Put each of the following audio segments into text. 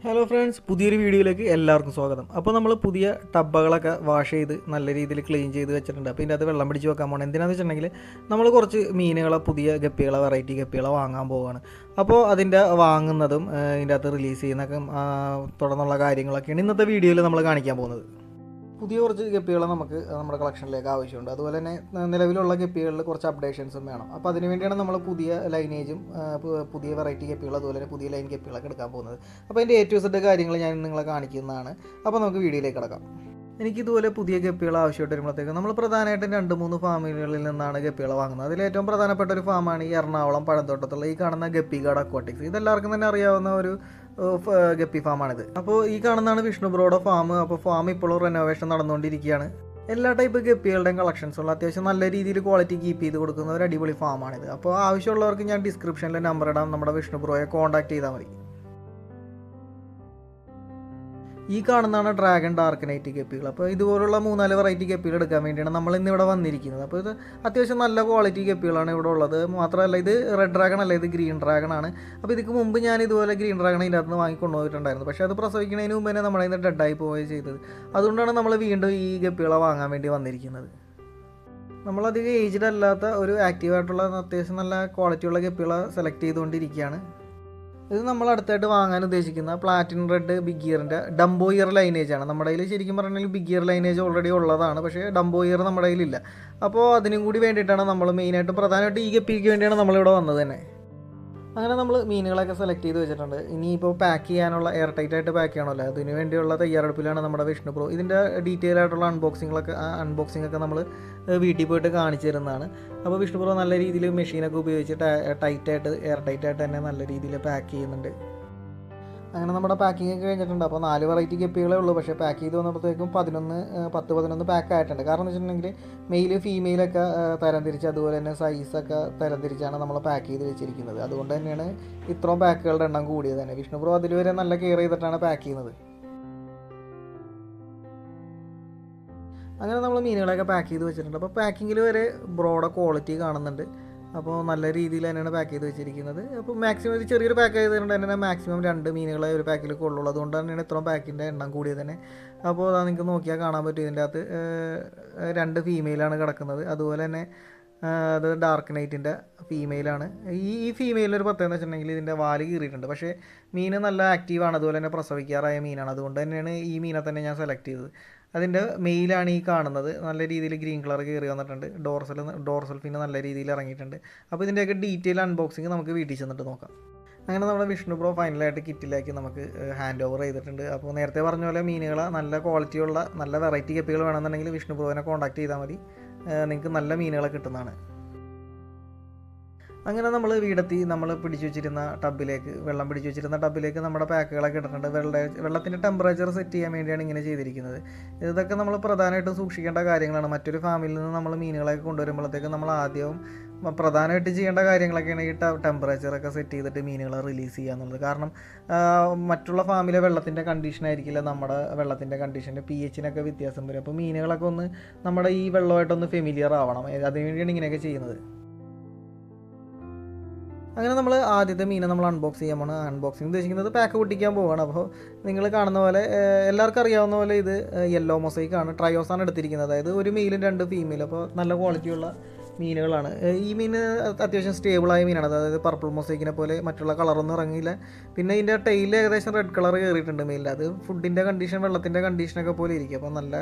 Hello friends, പുതിയൊരു വീഡിയോയിലേക്ക് എല്ലാവർക്കും സ്വാഗതം. അപ്പോൾ നമ്മൾ പുതിയ ടബ്ബുകളൊക്കെ വാഷ് ചെയ്ത് നല്ല രീതിയിൽ ക്ലീൻ ചെയ്ത് വെച്ചിട്ടുണ്ട്. അപ്പോൾ ഇതിൻ്റെ അത് വെള്ളം പിടിച്ച് വെക്കാൻ പോകണം. എന്തിനാണെന്ന് വെച്ചിട്ടുണ്ടെങ്കിൽ നമ്മൾ കുറച്ച് മീനുകളെ, പുതിയ ഗപ്പികളെ, വെറൈറ്റി ഗപ്പികളെ വാങ്ങാൻ പോവുകയാണ്. അപ്പോൾ അതിൻ്റെ വാങ്ങുന്നതും ഇതിൻ്റെ അകത്ത് റിലീസ് ചെയ്യുന്നതൊക്കെ തുടർന്നുള്ള കാര്യങ്ങളൊക്കെയാണ് ഇന്നത്തെ വീഡിയോയിൽ നമ്മൾ കാണിക്കാൻ പോകുന്നത്. പുതിയ കുറച്ച് ഗപ്പികളെ നമുക്ക് നമ്മുടെ കളക്ഷനിലേക്ക് ആവശ്യമുണ്ട്. അതുപോലെ തന്നെ നിലവിലുള്ള ഗപ്പികളിൽ കുറച്ച് അപ്ഡേഷൻസും വേണം. അപ്പോൾ അതിന് വേണ്ടിയാണ് നമ്മൾ പുതിയ ലൈനേജും പുതിയ വെറൈറ്റി ഗപ്പികൾ, അതുപോലെ തന്നെ പുതിയ ലൈൻ ഗപ്പികളൊക്കെ എടുക്കാൻ പോകുന്നത്. അപ്പോൾ അതിൻ്റെ A to Z കാര്യങ്ങൾ ഞാൻ നിങ്ങളെ കാണിക്കുന്നതാണ്. അപ്പോൾ നമുക്ക് വീഡിയോയിലേക്ക് കിടക്കാം. എനിക്കിതുപോലെ പുതിയ ഗപ്പികൾ ആവശ്യമായിട്ട് വരുമ്പോഴത്തേക്കും നമ്മൾ പ്രധാനമായിട്ടും 2-3 ഫാമുകളിൽ നിന്നാണ് ഗപ്പികളെ വാങ്ങുന്നത്. അതിലേറ്റവും പ്രധാനപ്പെട്ട ഒരു ഫാമാണ് ഈ എറണാകുളം പഴന്തോട്ടത്തുള്ള ഈ കാണുന്ന ഗപ്പിഗാർഡ് അക്വാട്ടിക്സ്. ഇതെല്ലാവർക്കും തന്നെ അറിയാവുന്ന ഒരു ഗപ്പി ഫാമാണിത്. അപ്പോൾ ഈ കാണുന്നതാണ് വിഷ്ണു ബ്രോയുടെ ഫാം. അപ്പോൾ ഫാം ഇപ്പോഴും റെനോവേഷൻ നടന്നുകൊണ്ടിരിക്കുകയാണ്. എല്ലാ ടൈപ്പ് ഗപ്പികളുടെയും കളക്ഷൻസുള്ള അത്യാവശ്യം നല്ല രീതിയിൽ ക്വാളിറ്റി കീപ്പ് ചെയ്ത് കൊടുക്കുന്ന ഒരു അടിപൊളി ഫാമാണിത്. അപ്പോൾ ആവശ്യമുള്ളവർക്ക് ഞാൻ ഡിസ്ക്രിപ്ഷനിൽ നമ്പർ ഇടാം. നമ്മുടെ വിഷ്ണു ബ്രോയെ കോൺടാക്ട് ചെയ്താൽ മതി. ഈ കാണുന്നതാണ് ഡ്രാഗൺ ഡാർക്ക് നൈറ്റ് ഗപ്പികൾ. അപ്പോൾ ഇതുപോലുള്ള 3-4 വെറൈറ്റി ഗപ്പികൾ എടുക്കാൻ വേണ്ടിയാണ് നമ്മൾ ഇന്ന് ഇവിടെ വന്നിരിക്കുന്നത്. അപ്പോൾ ഇത് അത്യാവശ്യം നല്ല ക്വാളിറ്റി ഗപ്പികളാണ് ഇവിടെ ഉള്ളത്. മാത്രമല്ല ഇത് റെഡ് ഡ്രാഗൺ അല്ല, ഇത് ഗ്രീൻ ഡ്രാഗൺ ആണ്. അപ്പോൾ ഇതിക്ക് മുമ്പ് ഞാൻ ഇതുപോലെ ഗ്രീൻ ഡ്രാഗൺ ഇതിൻ്റെ അകത്ത് നിന്ന് വാങ്ങിക്കൊണ്ടുപോയിട്ടുണ്ടായിരുന്നു. പക്ഷേ അത് പ്രസവിക്കുന്നതിന് മുമ്പ് തന്നെ നമ്മുടെ ഇന്ന് ഡെഡായി പോവുകയും ചെയ്തത്. അതുകൊണ്ടാണ് നമ്മൾ വീണ്ടും ഈ ഗപ്പികളെ വാങ്ങാൻ വേണ്ടി വന്നിരിക്കുന്നത്. നമ്മളധികം ഏജ്ഡ് അല്ലാത്ത ഒരു ആക്റ്റീവായിട്ടുള്ള അത്യാവശ്യം നല്ല ക്വാളിറ്റിയുള്ള ഗപ്പികളെ സെലക്ട് ചെയ്തുകൊണ്ടിരിക്കുകയാണ്. ഇത് നമ്മൾ അടുത്തായിട്ട് വാങ്ങാൻ ഉദ്ദേശിക്കുന്ന പ്ലാറ്റിനം റെഡ് ബിഗ് ഇയറിൻ്റെ ഡംബോ ഇയർ ലൈനേജ് ആണ്. നമ്മുടെ കയ്യിൽ ശരിക്കും പറഞ്ഞാൽ ബിഗ് ഇയർ ലൈനേജ് ഓൾറെഡി ഉള്ളതാണ്, പക്ഷേ ഡംബോ ഇയർ നമ്മുടെ കയ്യിലില്ല. അപ്പോൾ അതിനും കൂടി വേണ്ടിയിട്ടാണ് നമ്മൾ മെയിനായിട്ടും പ്രധാനമായിട്ട് ഈ ഗപ്പിക്ക് വേണ്ടിയാണ് നമ്മളിവിടെ വന്നത് തന്നെ. അങ്ങനെ നമ്മൾ മീനുകളൊക്കെ സെലക്ട് ചെയ്ത് വെച്ചിട്ടുണ്ട്. ഇനിയിപ്പോൾ പാക്ക് ചെയ്യാനുള്ള എയർ ടൈറ്റ് ആയിട്ട് പാക്ക് ചെയ്യണമല്ലോ, അതിന് വേണ്ടിയുള്ള തയ്യാറെടുപ്പിലാണ് നമ്മുടെ വിഷ്ണു ബ്രോ. ഇതിൻ്റെ ഡീറ്റെയിൽ ആയിട്ടുള്ള അൺബോക്സിംഗ് ഒക്കെ നമ്മൾ വീട്ടിൽ പോയിട്ട് കാണിച്ചു തരുന്നതാണ്. അപ്പോൾ വിഷ്ണു ബ്രോ നല്ല രീതിയിൽ മെഷീനൊക്കെ ഉപയോഗിച്ച് ടൈറ്റായിട്ട് എയർ ടൈറ്റായിട്ട് തന്നെ നല്ല രീതിയിൽ പാക്ക് ചെയ്യുന്നുണ്ട്. അങ്ങനെ നമ്മുടെ പാക്കിംഗ് ഒക്കെ കഴിഞ്ഞിട്ടുണ്ട്. അപ്പോൾ 4 വെറൈറ്റി ഗപ്പികളേ ഉള്ളൂ. പക്ഷേ പാക്ക് ചെയ്ത് വന്നപ്പോഴത്തേക്കും 10-11 പാക്ക് ആയിട്ടുണ്ട്. കാരണം എന്ന് വെച്ചിട്ടുണ്ടെങ്കിൽ മെയിൽ ഫീമെയിലൊക്കെ തരംതിരിച്ച്, അതുപോലെ തന്നെ സൈസൊക്കെ തരംതിരിച്ചാണ് നമ്മൾ പാക്ക് ചെയ്ത് വെച്ചിരിക്കുന്നത്. അതുകൊണ്ട് തന്നെയാണ് ഇത്രയും പാക്കുകളുടെ എണ്ണം കൂടിയത് തന്നെ. വിഷ്ണു ബ്രോ അതിൽ വരെ നല്ല കെയർ ചെയ്തിട്ടാണ് പാക്ക് ചെയ്യുന്നത്. അങ്ങനെ നമ്മൾ മീനുകളൊക്കെ പാക്ക് ചെയ്ത് വെച്ചിട്ടുണ്ട്. അപ്പോൾ പാക്കിങ്ങിൽ വരെ ബ്രോയുടെ ക്വാളിറ്റി കാണുന്നുണ്ട്. അപ്പോൾ നല്ല രീതിയിൽ തന്നെയാണ് പാക്ക് ചെയ്ത് വെച്ചിരിക്കുന്നത്. അപ്പോൾ മാക്സിമം ഒരു ചെറിയൊരു പാക്ക് ചെയ്തുകൊണ്ട് തന്നെ മാക്സിമം 2 മീനുകളെ ഒരു പാക്കിൽ കൊള്ളുള്ളൂ. അതുകൊണ്ട് തന്നെയാണ് ഇത്രയും പാക്കിൻ്റെ എണ്ണം കൂടിയത് തന്നെ. അപ്പോൾ അത് നിങ്ങൾക്ക് നോക്കിയാൽ കാണാൻ പറ്റും. ഇതിൻ്റെ അകത്ത് 2 ഫീമെയിലാണ് കിടക്കുന്നത്. അതുപോലെ തന്നെ അത് ഡാർക്ക് നൈറ്റിൻ്റെ ഫീമെയിലാണ്. ഈ ഫീമെയിലൊരു പ്രത്യേകത എന്ന് വെച്ചിട്ടുണ്ടെങ്കിൽ ഇതിൻ്റെ വാല് കീറിയിട്ടുണ്ട്. പക്ഷേ മീൻ നല്ല ആക്റ്റീവാണ്, അതുപോലെ തന്നെ പ്രസവിക്കാറായ മീനാണ്. അതുകൊണ്ട് തന്നെയാണ് ഈ മീനെ തന്നെ ഞാൻ സെലക്ട് ചെയ്തത്. അതിൻ്റെ മെയിലാണ് ഈ കാണുന്നത്. നല്ല രീതിയിൽ ഗ്രീൻ കളർ കയറി വന്നിട്ടുണ്ട്. ഡോർസൽ ഫിന്ന് നല്ല രീതിയിൽ ഇറങ്ങിയിട്ടുണ്ട്. അപ്പോൾ ഇതിൻ്റെയൊക്കെ ഡീറ്റെയിൽ അൺബോക്സിങ് നമുക്ക് വീട്ടിൽ ചെന്നിട്ട് നോക്കാം. അങ്ങനെ നമ്മുടെ വിഷ്ണു ബ്രോ ഫൈനലായിട്ട് കിറ്റിലേക്ക് നമുക്ക് ഹാൻഡ് ഓവർ ചെയ്തിട്ടുണ്ട്. അപ്പോൾ നേരത്തെ പറഞ്ഞ പോലെ മീനുകളെ നല്ല ക്വാളിറ്റിയുള്ള നല്ല വെറൈറ്റി ഗപ്പികൾ വേണമെന്നുണ്ടെങ്കിൽ വിഷ്ണു ബ്രോനെ കോൺടാക്ട് ചെയ്താൽ മതി. നിങ്ങൾക്ക് നല്ല മീനുകളെ കിട്ടുന്നതാണ്. അങ്ങനെ നമ്മൾ വീടെത്തി നമ്മൾ പിടിച്ചു വെച്ചിരുന്ന ടബിലേക്ക് നമ്മുടെ പാക്കുകളൊക്കെ ഇട്ടിട്ടുണ്ട്. വെള്ളത്തിൻ്റെ ടെമ്പറേച്ചർ സെറ്റ് ചെയ്യാൻ വേണ്ടിയാണ് ഇങ്ങനെ ചെയ്തിരിക്കുന്നത്. ഇതൊക്കെ നമ്മൾ പ്രധാനമായിട്ടും സൂക്ഷിക്കേണ്ട കാര്യങ്ങളാണ്. മറ്റൊരു ഫാമിൽ നിന്ന് നമ്മൾ മീനുകളൊക്കെ കൊണ്ടുവരുമ്പോഴത്തേക്ക് നമ്മൾ ആദ്യം പ്രധാനമായിട്ട് ചെയ്യേണ്ട കാര്യങ്ങളൊക്കെയാണ് ഈ ടെമ്പറേച്ചറൊക്കെ സെറ്റ് ചെയ്തിട്ട് മീനുകളെ റിലീസ് ചെയ്യുക എന്നുള്ളത്. കാരണം മറ്റുള്ള ഫാമിലെ വെള്ളത്തിൻ്റെ കണ്ടീഷനായിരിക്കില്ല നമ്മുടെ വെള്ളത്തിൻ്റെ കണ്ടീഷൻ്റെ pH-നൊക്കെ വ്യത്യാസം വരും. അപ്പോൾ മീനുകളൊക്കെ ഒന്ന് നമ്മുടെ ഈ വെള്ളമായിട്ടൊന്ന് ഫെമിലിയർ ആവണം. അതിനുവേണ്ടിയാണ് ഇങ്ങനെയൊക്കെ ചെയ്യുന്നത്. അങ്ങനെ നമ്മൾ ആദ്യത്തെ മീനെ നമ്മൾ അൺബോക്സിങ് ഉദ്ദേശിക്കുന്നത് പാക്ക് പൊട്ടിക്കാൻ പോവുകയാണ്. അപ്പോൾ നിങ്ങൾ കാണുന്ന പോലെ എല്ലാവർക്കും അറിയാവുന്ന പോലെ ഇത് യെല്ലോ മൊസൈക്കാണ്, ട്രയോസാണ് എടുത്തിരിക്കുന്നത്. അതായത് ഒരു മെയിലും 2 ഫീമെയിൽ. അപ്പോൾ നല്ല ക്വാളിറ്റിയുള്ള മീനുകളാണ്. ഈ മീൻ അത്യാവശ്യം സ്റ്റേബിളായ മീനാണ്. അതായത് പർപ്പിൾ മൊസൈക്കിനെ പോലെ മറ്റുള്ള കളറൊന്നും ഇറങ്ങിയില്ല. പിന്നെ ഇതിൻ്റെ ടൈലിൽ ഏകദേശം റെഡ് കളർ കയറിയിട്ടുണ്ട് മെയിലിൽ. അത് ഫുഡിൻ്റെ കണ്ടീഷൻ, വെള്ളത്തിൻ്റെ കണ്ടീഷനൊക്കെ പോലെ ഇരിക്കും. അപ്പോൾ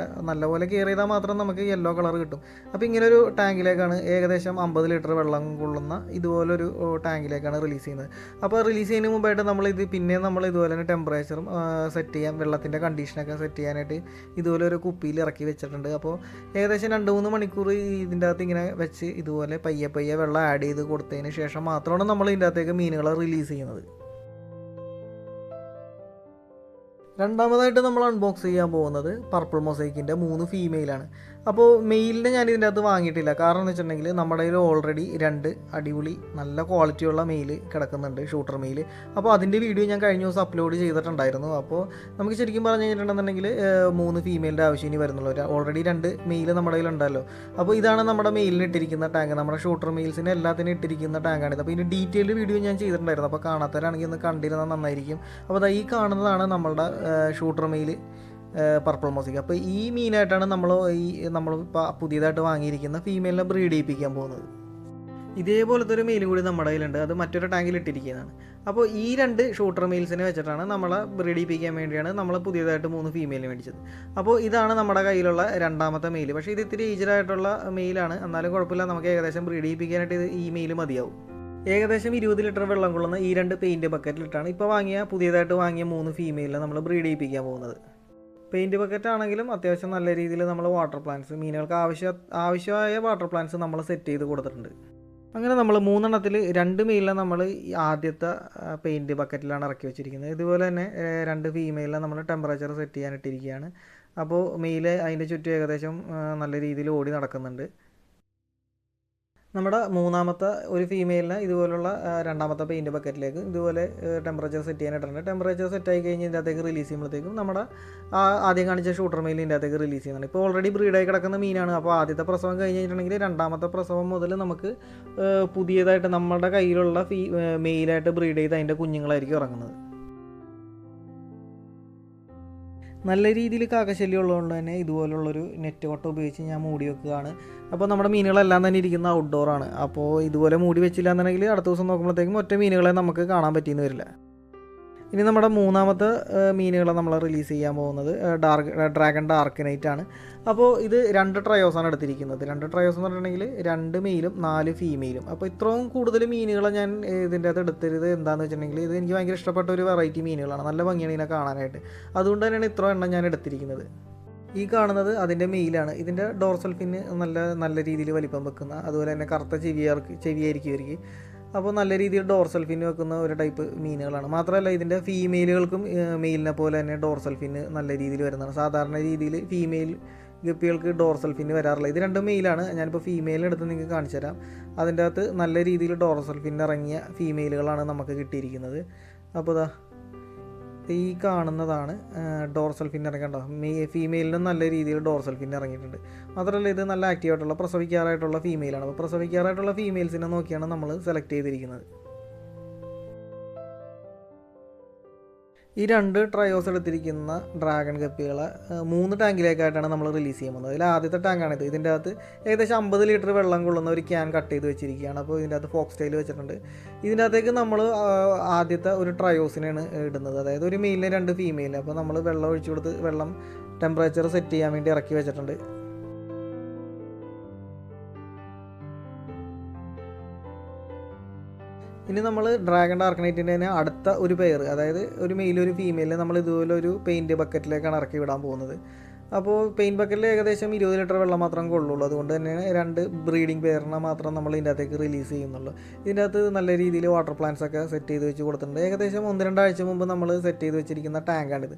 നല്ലപോലെ കെയർ ചെയ്താൽ മാത്രം നമുക്ക് യെല്ലോ കളർ കിട്ടും. അപ്പോൾ ഇങ്ങനൊരു ടാങ്കിലേക്കാണ് ഏകദേശം 50 ലിറ്റർ വെള്ളം കൊള്ളുന്ന ഇതുപോലൊരു ടാങ്കിലേക്കാണ് റിലീസ് ചെയ്യുന്നത്. അപ്പോൾ റിലീസ് ചെയ്യുന്നതിന് മുമ്പായിട്ട് നമ്മൾ ഇതുപോലെ തന്നെ ടെമ്പറേച്ചറും സെറ്റ് ചെയ്യാൻ, വെള്ളത്തിൻ്റെ കണ്ടീഷനൊക്കെ സെറ്റ് ചെയ്യാനായിട്ട് ഇതുപോലെ ഒരു കുപ്പിയിൽ ഇറക്കി വെച്ചിട്ടുണ്ട്. അപ്പോൾ ഏകദേശം 2-3 മണിക്കൂർ ഇതിൻ്റെ അകത്ത് ഇങ്ങനെ വെച്ച് ഇതുപോലെ പയ്യെ വെള്ളം ആഡ് ചെയ്ത് കൊടുത്തതിന് ശേഷം മാത്രമാണ് നമ്മൾ ഇതിൻ്റെ അകത്തേക്ക് മീനുകളെ റിലീസ് ചെയ്യുന്നത്. രണ്ടാമതായിട്ട് നമ്മൾ അൺബോക്സ് ചെയ്യാൻ പോകുന്നത് പർപ്പിൾ മൊസൈക്കിൻ്റെ 3 ഫീമെയിലാണ്. അപ്പോൾ മെയിലിനെ ഞാൻ ഇതിൻ്റെ അകത്ത് വാങ്ങിയിട്ടില്ല. കാരണം എന്ന് വെച്ചിട്ടുണ്ടെങ്കിൽ നമ്മുടെ കയ്യിൽ ഓൾറെഡി 2 അടിപൊളി നല്ല ക്വാളിറ്റിയുള്ള മെയിൽ കിടക്കുന്നുണ്ട്, ഷൂട്ടർ മെയിൽ. അപ്പോൾ അതിൻ്റെ വീഡിയോ ഞാൻ കഴിഞ്ഞ ദിവസം അപ്ലോഡ് ചെയ്തിട്ടുണ്ടായിരുന്നു. അപ്പോൾ നമുക്ക് ശരിക്കും പറഞ്ഞു കഴിഞ്ഞിട്ടുണ്ടെന്നുണ്ടെങ്കിൽ 3 ഫീമെയിലിൻ്റെ ആവശ്യം ഇനി വരുന്നുള്ളൂ. ഓൾറെഡി 2 മെയിൽ നമ്മുടെ കയ്യിലുണ്ടല്ലോ. അപ്പോൾ ഇതാണ് നമ്മുടെ മെയിലിന് ഇട്ടിരിക്കുന്ന ടാങ്ക്. നമ്മുടെ ഷൂട്ടർ മെയിൽസിന് എല്ലാത്തിനും ഇട്ടിരിക്കുന്ന ടാങ്കാണിത്. അപ്പോൾ ഇതിൻ്റെ ഡീറ്റെയിൽഡ് വീഡിയോ ഞാൻ ചെയ്തിട്ടുണ്ടായിരുന്നു. അപ്പോൾ കാണാത്തവരാണെങ്കിൽ ഒന്ന് കണ്ടിരുന്നാൽ നന്നായിരിക്കും. അപ്പോൾ ഈ കാണുന്നതാണ് നമ്മളുടെ ഷൂട്ടർ മെയിൽ പർപ്പിൾ മൊസൈക്ക്. അപ്പോൾ ഈ മീനായിട്ടാണ് നമ്മൾ പുതിയതായിട്ട് വാങ്ങിയിരിക്കുന്ന ഫീമെയിലിനെ ബ്രീഡ് ചെയ്യിപ്പിക്കാൻ പോകുന്നത്. ഇതേപോലത്തെ ഒരു മെയിൽ കൂടി നമ്മുടെ കയ്യിലുണ്ട്, അത് മറ്റൊരു ടാങ്കിൽ ഇട്ടിരിക്കുന്നതാണ്. അപ്പോൾ ഈ 2 ഷൂട്ടർ മെയിൽസിനെ വെച്ചിട്ടാണ് നമ്മളെ ബ്രീഡ് ചെയ്യിപ്പിക്കാൻ വേണ്ടിയാണ് നമ്മൾ പുതിയതായിട്ട് 3 ഫീമെയിലിനെ മേടിച്ചത്. അപ്പോൾ ഇതാണ് നമ്മുടെ കയ്യിലുള്ള രണ്ടാമത്തെ മെയിൽ. പക്ഷേ ഇത് ഇത്തിരി ഏജ്ഡായിട്ടുള്ള മെയിലാണ്, എന്നാലും കുഴപ്പമില്ല, നമുക്ക് ഏകദേശം ബ്രീഡ് ചെയ്യിപ്പിക്കാനായിട്ട് ഈ മെയിൽ മതിയാവും. ഏകദേശം 20 ലിറ്റർ വെള്ളം കൊള്ളുന്ന ഈ 2 പെയിൻറ്റ് ബക്കറ്റിലിട്ടാണ് ഇപ്പോൾ പുതിയതായിട്ട് വാങ്ങിയ 3 ഫീമെയിലിനെ നമ്മൾ ബ്രീഡ് ചെയ്യിപ്പിക്കാൻ പോകുന്നത്. പെയിൻറ്റ് ബക്കറ്റ് ആണെങ്കിലും അത്യാവശ്യം നല്ല രീതിയിൽ നമ്മൾ വാട്ടർ പ്ലാന്റ്സ്, മീനുകൾക്ക് ആവശ്യമായ വാട്ടർ പ്ലാന്റ്സ് നമ്മൾ സെറ്റ് ചെയ്ത് കൊടുത്തിട്ടുണ്ട്. അങ്ങനെ നമ്മൾ 3 എണ്ണത്തിൽ 2 മെയിലിനെ നമ്മൾ ആദ്യത്തെ പെയിൻറ്റ് ബക്കറ്റിലാണ് ഇറക്കി വെച്ചിരിക്കുന്നത്. ഇതുപോലെ തന്നെ 2 ഫീമെയിലിനെ നമ്മൾ ടെമ്പറേച്ചർ സെറ്റ് ചെയ്യാനിട്ടിരിക്കുകയാണ്. അപ്പോൾ മെയിൽ അതിൻ്റെ ചുറ്റും ഏകദേശം നല്ല രീതിയിൽ ഓടി നടക്കുന്നുണ്ട്. നമ്മുടെ മൂന്നാമത്തെ ഒരു ഫീമെയിലിനെ ഇതുപോലുള്ള രണ്ടാമത്തെ പെയിൻറ്റ് ബക്കറ്റിലേക്ക് ഇതുപോലെ ടെമ്പറേച്ചർ സെറ്റ് ചെയ്യാനായിട്ടുണ്ട്. ടെമ്പറേച്ചർ സെറ്റായി കഴിഞ്ഞ് ഇതിൻ്റെ അകത്തേക്ക് റിലീസ് ചെയ്യുമ്പോഴത്തേക്കും നമ്മുടെ ആദ്യം കാണിച്ച ഷൂട്ടർ മെയിൽ ഇതിൻ്റെ അകത്തേക്ക് റിലീസ് ചെയ്യുന്നുണ്ട്. ഇപ്പോൾ ഓൾറെഡി ബ്രീഡായി കിടക്കുന്ന മീനാണ്. അപ്പോൾ ആദ്യത്തെ പ്രസവം കഴിഞ്ഞ് കഴിഞ്ഞിട്ടുണ്ടെങ്കിൽ രണ്ടാമത്തെ പ്രസവം മുതൽ നമുക്ക് പുതിയതായിട്ട് നമ്മുടെ കയ്യിലുള്ള മെയിലായിട്ട് ബ്രീഡ് ചെയ്ത് അതിൻ്റെ കുഞ്ഞുങ്ങളായിരിക്കും ഇറങ്ങുന്നത്. നല്ല രീതിയിൽ കാക്കശല്യം ഉള്ളതുകൊണ്ട് തന്നെ ഇതുപോലുള്ളൊരു നെറ്റ് കൊട്ട ഉപയോഗിച്ച് ഞാൻ മൂടി വെക്കുകയാണ്. അപ്പോൾ നമ്മുടെ മീനുകളെല്ലാം തന്നെ ഇരിക്കുന്ന ഔട്ട്ഡോറാണ്. അപ്പോൾ ഇതുപോലെ മൂടി വെച്ചില്ല എന്നുണ്ടെങ്കിൽ അടുത്ത ദിവസം നോക്കുമ്പോഴത്തേക്കും ഒറ്റ മീനുകളെ നമുക്ക് കാണാൻ പറ്റിയെന്ന് വരില്ല. ഇനി നമ്മുടെ മൂന്നാമത്തെ മീനുകളെ നമ്മൾ റിലീസ് ചെയ്യാൻ പോകുന്നത് ഡ്രാഗൺ ഡാർക്കനൈറ്റ് ആണ്. അപ്പോൾ ഇത് 2 ട്രയോസാണ് എടുത്തിരിക്കുന്നത്. 2 ട്രയോസ് എന്ന് പറഞ്ഞിട്ടുണ്ടെങ്കിൽ 2 മെയിലും 4 ഫീമെയിലും. അപ്പോൾ ഇത്രയും കൂടുതൽ മീനുകളെ ഞാൻ ഇതിൻ്റെ അകത്ത് എടുത്തത് എന്താണെന്ന് വെച്ചിട്ടുണ്ടെങ്കിൽ ഇത് എനിക്ക് ഭയങ്കര ഇഷ്ടപ്പെട്ട ഒരു വെറൈറ്റി മീനുകളാണ്. നല്ല ഭംഗിയാണ് ഇതിനെ കാണാനായിട്ട്. അതുകൊണ്ട് തന്നെയാണ് ഇത്ര എണ്ണം ഞാൻ എടുത്തിരിക്കുന്നത്. ഈ കാണുന്നത് അതിൻ്റെ മെയിലാണ്. ഇതിൻ്റെ ഡോർസൽ ഫിന്ന് നല്ല രീതിയിൽ വലിപ്പം വെക്കുന്ന, അതുപോലെ തന്നെ കറുത്ത ചെവിയായിരിക്കും ഇവർക്ക്. അപ്പോൾ നല്ല രീതിയിൽ ഡോർസൽ ഫിന്ന് വെക്കുന്ന ഒരു ടൈപ്പ് മീനുകളാണ്. മാത്രമല്ല ഇതിൻ്റെ ഫീമെയിലുകൾക്കും മെയിലിനെ പോലെ തന്നെ ഡോർസൽ ഫിന്ന് നല്ല രീതിയിൽ വരുന്നതാണ്. സാധാരണ രീതിയിൽ ഫീമെയിൽ ഗപ്പികൾക്ക് ഡോർസൽ ഫിന്ന് വരാറില്ല. ഇത് 2 മെയിലാണ്. ഞാനിപ്പോൾ ഫീമെയിലിനെടുത്ത് നിങ്ങൾക്ക് കാണിച്ചു തരാം. അതിൻ്റെ അകത്ത് നല്ല രീതിയിൽ ഡോർസൽ ഫിന്ന് ഇറങ്ങിയ ഫീമെയിലുകളാണ് നമുക്ക് കിട്ടിയിരിക്കുന്നത്. അപ്പോൾ ഈ കാണുന്നതാണ് ഡോർസൽ ഫിൻ ഇറങ്ങേണ്ട ഫീമെയിലിനും നല്ല രീതിയിൽ ഡോർസൽ ഫിൻ ഇറങ്ങിയിട്ടുണ്ട്. മാത്രമല്ല ഇത് നല്ല ആക്റ്റീവായിട്ടുള്ള പ്രസവിക്കാറായിട്ടുള്ള ഫീമെയിലാണ്. അപ്പോൾ പ്രസവിക്കാറായിട്ടുള്ള ഫീമെയിൽസിനെ നോക്കിയാണ് നമ്മൾ സെലക്ട് ചെയ്തിരിക്കുന്നത്. ഈ 2 ട്രയോസ് എടുത്തിരിക്കുന്ന ഡ്രാഗൺ ഗപ്പികളെ 3 ടാങ്കിലേക്കായിട്ടാണ് നമ്മൾ റിലീസ് ചെയ്യാൻ പോകുന്നത്. അതിൽ ആദ്യത്തെ ടാങ്കാണിത്. ഇതിൻ്റെ അകത്ത് ഏകദേശം 50 ലിറ്റർ വെള്ളം കൊള്ളുന്ന ഒരു ക്യാൻ കട്ട് ചെയ്ത് വെച്ചിരിക്കുകയാണ്. അപ്പോൾ ഇതിൻ്റെ അകത്ത് ഫോക്സ് ടെയിൽ വെച്ചിട്ടുണ്ട്. ഇതിൻ്റെ അകത്തേക്ക് നമ്മൾ ആദ്യത്തെ ഒരു ട്രയോസിനാണ് ഇടുന്നത്, അതായത് ഒരു മെയിലിന് 2 ഫീമെയിലിന്. അപ്പോൾ നമ്മൾ വെള്ളം ഒഴിച്ചു കൊടുത്ത് വെള്ളം ടെമ്പറേച്ചർ സെറ്റ് ചെയ്യാൻ വേണ്ടി ഇറക്കി വെച്ചിട്ടുണ്ട്. ഇനി നമ്മൾ ഡ്രാഗൺ ഡാർക്കനൈറ്റിൻ്റെ തന്നെ അടുത്ത ഒരു പെയർ, അതായത് ഒരു മെയിലും ഒരു ഫീമെയിലിനെ നമ്മൾ ഇതുപോലെ ഒരു പെയിൻറ്റ് ബക്കറ്റിലേക്കാണ് ഇറക്കി വിടാൻ പോകുന്നത്. അപ്പോൾ പെയിൻറ്റ് ബക്കറ്റിൽ ഏകദേശം 20 ലിറ്റർ വെള്ളം മാത്രം കൊള്ളുള്ളൂ. അതുകൊണ്ട് തന്നെയാണ് 2 ബ്രീഡിംഗ് പെയറിനെ മാത്രം നമ്മൾ ഇതിൻ്റെ അകത്തേക്ക് റിലീസ് ചെയ്യുന്നുള്ളൂ. ഇതിൻ്റെ അകത്ത് നല്ല രീതിയിൽ വാട്ടർ പ്ലാന്റ്സ് ഒക്കെ സെറ്റ് ചെയ്ത് വെച്ച് കൊടുത്തിട്ടുണ്ട്. ഏകദേശം 1-2 ആഴ്ച മുമ്പ് നമ്മൾ സെറ്റ് ചെയ്ത് വെച്ചിരിക്കുന്ന ടാങ്കാണിത്.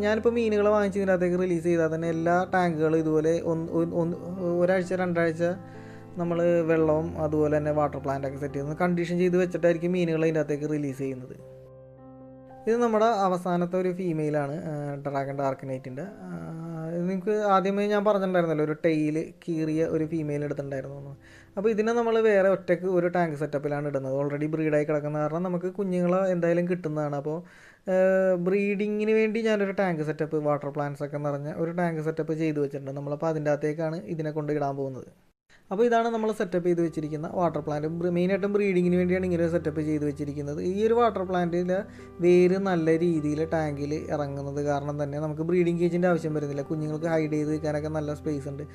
ഞാനിപ്പോൾ മീനുകളെ വാങ്ങിച്ച് ഇതിൻ്റെ അകത്തേക്ക് റിലീസ് ചെയ്താൽ തന്നെ എല്ലാ ടാങ്കുകളും ഇതുപോലെ ഒരാഴ്ച 2 ആഴ്ച നമ്മൾ വെള്ളവും അതുപോലെ തന്നെ വാട്ടർ പ്ലാന്റൊക്കെ സെറ്റ് ചെയ്യുന്നത് കണ്ടീഷൻ ചെയ്ത് വെച്ചിട്ടായിരിക്കും മീനുകൾ അതിൻ്റെ അകത്തേക്ക് റിലീസ് ചെയ്യുന്നത്. ഇത് നമ്മുടെ അവസാനത്തെ ഒരു ഫീമെയിലാണ് ഡ്രാഗൺ ഡാർക്കനൈറ്റിൻ്റെ. നിങ്ങൾക്ക് ആദ്യമേ ഞാൻ പറഞ്ഞിട്ടുണ്ടായിരുന്നല്ലോ ഒരു ടെയിൽ കീറിയ ഒരു ഫീമെയിൽ എടുത്തിട്ടുണ്ടായിരുന്നു. അപ്പോൾ ഇതിനെ നമ്മൾ വേറെ ഒറ്റയ്ക്ക് ഒരു ടാങ്ക് സെറ്റപ്പിലാണ് ഇടുന്നത്. ഓൾറെഡി ബ്രീഡായി കിടക്കുന്ന കാരണം നമുക്ക് കുഞ്ഞുങ്ങളെ എന്തായാലും കിട്ടുന്നതാണ്. അപ്പോൾ ബ്രീഡിങ്ങിന് വേണ്ടി ഞാനൊരു ടാങ്ക് സെറ്റപ്പ് വാട്ടർ പ്ലാന്റ്സ് ഒക്കെ നിറഞ്ഞ ഒരു ടാങ്ക് സെറ്റപ്പ് ചെയ്ത് വെച്ചിട്ടുണ്ട്. നമ്മളപ്പോൾ അതിൻ്റെ അകത്തേക്കാണ് ഇതിനെ കൊണ്ട് ഇടാൻ പോകുന്നത്. അപ്പോൾ ഇതാണ് നമ്മൾ സെറ്റപ്പ് ചെയ്ത് വെച്ചിരിക്കുന്ന വാട്ടർ പ്ലാന്റ്. മെയിനായിട്ടും ബ്രീഡിങ്ങിന് വേണ്ടിയാണ് ഇങ്ങനെ ഒരു സെറ്റപ്പ് ചെയ്ത് വെച്ചിരിക്കുന്നത്. ഈ ഒരു വാട്ടർ പ്ലാന്റിൽ വേര് നല്ല രീതിയിൽ ടാങ്കിൽ ഇറങ്ങുന്നത് കാരണം തന്നെ നമുക്ക് ബ്രീഡിംഗ് കേജിൻ്റെ ആവശ്യം വരുന്നില്ല. കുഞ്ഞുങ്ങൾക്ക് ഹൈഡ് ചെയ്ത് വെക്കാനൊക്കെ നല്ല സ്പേസ് ഉണ്ട്.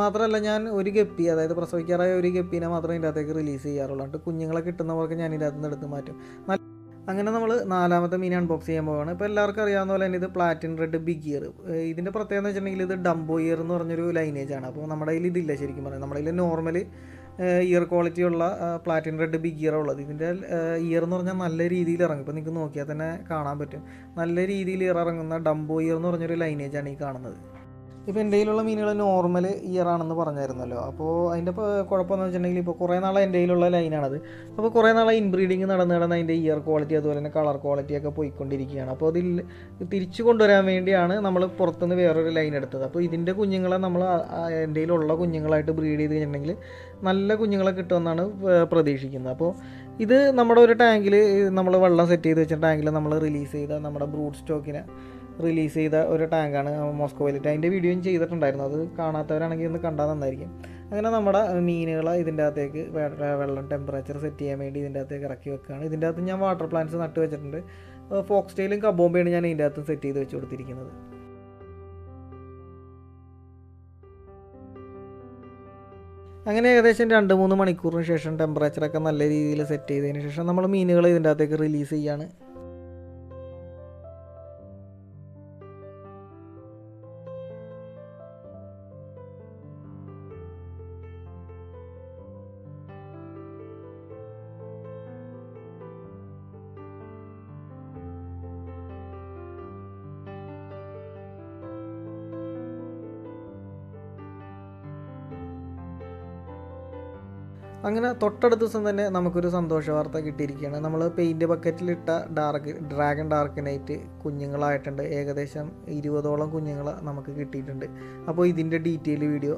മാത്രമല്ല ഞാൻ ഒരു ഗപ്പി, അതായത് പ്രസവിക്കാറായ ഒരു ഗപ്പീനെ മാത്രമേ ഇതിൻ്റെ അകത്തേക്ക് റിലീസ് ചെയ്യാറുള്ളൂ. എന്നിട്ട് കുഞ്ഞുങ്ങളെ കിട്ടുന്നവർക്ക് ഞാൻ ഇതിൻ്റെ അകത്ത് നിന്ന് എടുത്ത് മാറ്റും. അങ്ങനെ നമ്മൾ 4ാമത്തെ മീൻ അൺബോക്സ് ചെയ്യാൻ പോവുകയാണ്. ഇപ്പോൾ എല്ലാവർക്കും അറിയാവുന്ന പോലെ തന്നെ ഇത് പ്ലാറ്റിൻ റെഡ് ബിഗ് ഇയർ. ഇതിൻ്റെ പ്രത്യേകത എന്ന് വെച്ചിട്ടുണ്ടെങ്കിൽ ഇത് ഡംബോ ഇയർ എന്ന് പറഞ്ഞൊരു ലൈനേജാണ്. അപ്പോൾ നമ്മുടെ കയ്യിൽ ഇതില്ല. ശരിക്കും പറയാം നമ്മുടെ കയ്യിൽ നോർമൽ ഇയർ ക്വാളിറ്റി ഉള്ള പ്ലാറ്റിനം റെഡ് ബിഗ് ഇയർ ഉള്ളത്. ഇതിൻ്റെ ഇയർ എന്ന് പറഞ്ഞാൽ നല്ല രീതിയിൽ ഇറങ്ങും. ഇപ്പോൾ നിങ്ങൾക്ക് നോക്കിയാൽ തന്നെ കാണാൻ പറ്റും. നല്ല രീതിയിൽ ഇറങ്ങുന്ന ഡംബോ ഇയർ എന്ന് പറഞ്ഞൊരു ലൈനേജാണ് ഈ കാണുന്നത്. ഇപ്പോൾ എൻ്റെ കയ്യിലുള്ള മീനുകൾ നോർമൽ ഇയർ ആണെന്ന് പറഞ്ഞായിരുന്നല്ലോ. അപ്പോൾ അതിൻ്റെ കുഴപ്പമെന്ന് വെച്ചിട്ടുണ്ടെങ്കിൽ ഇപ്പോൾ കുറേ നാളെ എൻ്റെ കയ്യിലുള്ള ലൈനാണത്. അപ്പോൾ കുറേ നാളെ ഇൻബ്രീഡിങ് നടന്ന് അതിൻ്റെ ഇയർ ക്വാളിറ്റി അതുപോലെ തന്നെ കളർ ക്വാളിറ്റിയൊക്കെ പോയിക്കൊണ്ടിരിക്കുകയാണ്. അപ്പോൾ അതിൽ തിരിച്ചു കൊണ്ടുവരാൻ വേണ്ടിയാണ് നമ്മൾ പുറത്തുനിന്ന് വേറൊരു ലൈൻ എടുത്തത്. അപ്പോൾ ഇതിൻ്റെ കുഞ്ഞുങ്ങളെ നമ്മൾ എൻ്റെ കയ്യിലുള്ള കുഞ്ഞുങ്ങളായിട്ട് ബ്രീഡ് ചെയ്ത് കഴിഞ്ഞിട്ടുണ്ടെങ്കിൽ നല്ല കുഞ്ഞുങ്ങളെ കിട്ടുമെന്നാണ് പ്രതീക്ഷിക്കുന്നത്. അപ്പോൾ ഇത് നമ്മുടെ ഒരു ടാങ്കിൽ നമ്മൾ വെള്ളം സെറ്റ് ചെയ്ത് വെച്ച ടാങ്കിൽ നമ്മൾ റിലീസ് ചെയ്ത നമ്മുടെ ബ്രൂഡ് സ്റ്റോക്കിനെ റിലീസ് ചെയ്ത ഒരു ടാങ്കാണ് മോസ്കോ വൈലറ്റ്. അതിൻ്റെ വീഡിയോയും ചെയ്തിട്ടുണ്ടായിരുന്നു. അത് കാണാത്തവരാണെങ്കിൽ ഒന്ന് കണ്ടാൽ നന്നായിരിക്കും. അങ്ങനെ നമ്മുടെ മീനുകളെ ഇതിൻ്റെ അകത്തേക്ക് വെള്ളം ടെമ്പറേച്ചർ സെറ്റ് ചെയ്യാൻ വേണ്ടി ഇതിൻ്റെ അകത്തേക്ക് ഇറക്കി വെക്കുകയാണ്. ഇതിൻ്റെ അകത്ത് ഞാൻ വാട്ടർ പ്ലാന്റ്സ് നട്ട് വെച്ചിട്ടുണ്ട്. ഫോക്സ് ടെയിലും കബോംബയാണ് ഞാൻ ഇതിൻ്റെ അകത്ത് സെറ്റ് ചെയ്ത് വെച്ച് കൊടുത്തിരിക്കുന്നത്. അങ്ങനെ ഏകദേശം 2-3 മണിക്കൂറിന് ശേഷം ടെമ്പറേച്ചറൊക്കെ നല്ല രീതിയിൽ സെറ്റ് ചെയ്തതിന് ശേഷം നമ്മൾ മീനുകൾ ഇതിൻ്റെ അകത്തേക്ക് റിലീസ് ചെയ്യാണ്. അങ്ങനെ തൊട്ടടുത്ത ദിവസം തന്നെ നമുക്കൊരു സന്തോഷ വാർത്ത കിട്ടിയിരിക്കുകയാണ്. നമ്മൾ പെയിൻറ്റ് ബക്കറ്റിലിട്ട ഡ്രാഗൺ ഡാർക്കനൈറ്റ് കുഞ്ഞുങ്ങളായിട്ടുണ്ട്. ഏകദേശം 20ഓളം കുഞ്ഞുങ്ങൾ നമുക്ക് കിട്ടിയിട്ടുണ്ട്. അപ്പോൾ ഇതിൻ്റെ ഡീറ്റെയിൽ വീഡിയോ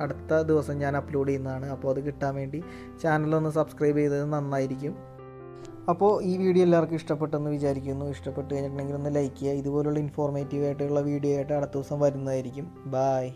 അടുത്ത ദിവസം ഞാൻ അപ്ലോഡ് ചെയ്യുന്നതാണ്. അപ്പോൾ അത് കിട്ടാൻ വേണ്ടി ചാനലൊന്ന് സബ്സ്ക്രൈബ് ചെയ്തത് നന്നായിരിക്കും. അപ്പോൾ ഈ വീഡിയോ എല്ലാവർക്കും ഇഷ്ടപ്പെട്ടെന്ന് വിചാരിക്കുന്നു. ഇഷ്ടപ്പെട്ട് കഴിഞ്ഞിട്ടുണ്ടെങ്കിൽ ഒന്ന് ലൈക്ക് ചെയ്യുക. ഇതുപോലുള്ള ഇൻഫോർമേറ്റീവ് ആയിട്ടുള്ള വീഡിയോ ആയിട്ട് അടുത്ത ദിവസം വരുന്നതായിരിക്കും. ബായ്.